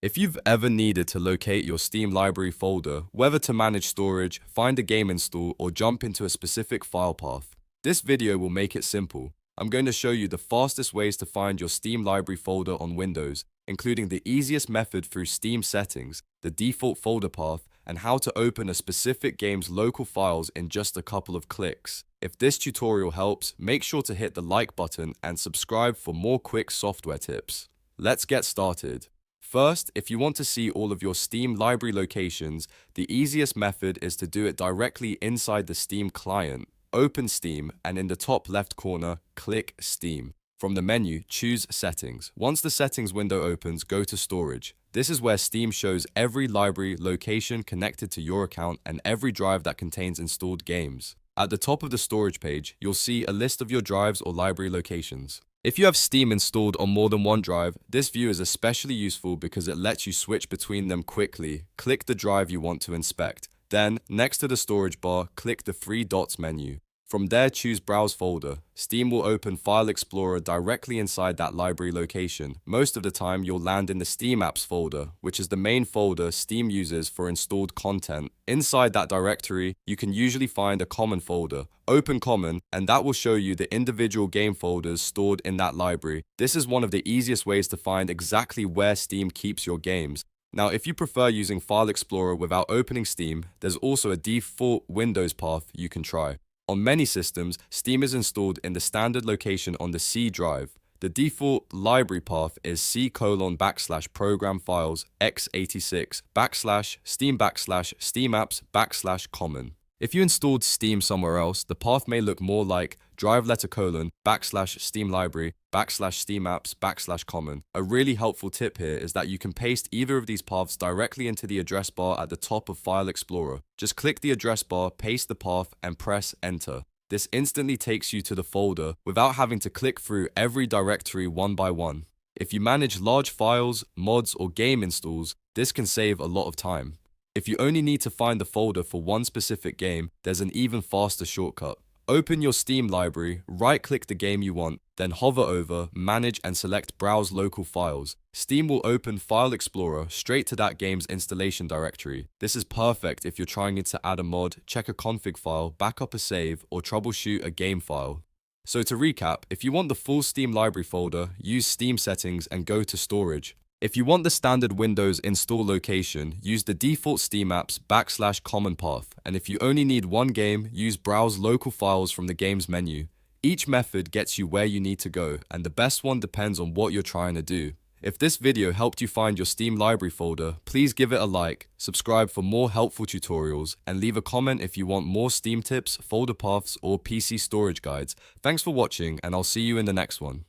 If you've ever needed to locate your Steam library folder, whether to manage storage, find a game install, or jump into a specific file path, this video will make it simple. I'm going to show you the fastest ways to find your Steam library folder on Windows, including the easiest method through Steam settings, the default folder path, and how to open a specific game's local files in just a couple of clicks. If this tutorial helps, make sure to hit the like button and subscribe for more quick software tips. Let's get started. First, if you want to see all of your Steam library locations, the easiest method is to do it directly inside the Steam client. Open Steam and in the top left corner, click Steam. From the menu, choose Settings. Once the Settings window opens, go to Storage. This is where Steam shows every library location connected to your account and every drive that contains installed games. At the top of the storage page, you'll see a list of your drives or library locations. If you have Steam installed on more than one drive, this view is especially useful because it lets you switch between them quickly. Click the drive you want to inspect. Then, next to the storage bar, click the three dots menu. From there, choose Browse Folder. Steam will open File Explorer directly inside that library location. Most of the time, you'll land in the Steamapps folder, which is the main folder Steam uses for installed content. Inside that directory, you can usually find a common folder. Open Common, and that will show you the individual game folders stored in that library. This is one of the easiest ways to find exactly where Steam keeps your games. Now, if you prefer using File Explorer without opening Steam, there's also a default Windows path you can try. On many systems, Steam is installed in the standard location on the C drive. The default library path is C:\program files x86 /Steam Steamapps /common. If you installed Steam somewhere else, the path may look more like /Steam library /Steamapps /common. A really helpful tip here is that you can paste either of these paths directly into the address bar at the top of File Explorer. Just click the address bar, paste the path, and press Enter. This instantly takes you to the folder without having to click through every directory one by one. If you manage large files, mods, or game installs, this can save a lot of time. If you only need to find the folder for one specific game, there's an even faster shortcut. Open your Steam library, right-click the game you want, then hover over, manage, and select Browse Local Files. Steam will open File Explorer straight to that game's installation directory. This is perfect if you're trying to add a mod, check a config file, back up a save, or troubleshoot a game file. So to recap, if you want the full Steam library folder, use Steam settings and go to Storage. If you want the standard Windows install location, use the default Steamapps /common path, and if you only need one game, use Browse Local Files from the game's menu. Each method gets you where you need to go, and the best one depends on what you're trying to do. If this video helped you find your Steam library folder, please give it a like, subscribe for more helpful tutorials, and leave a comment if you want more Steam tips, folder paths, or PC storage guides. Thanks for watching, and I'll see you in the next one.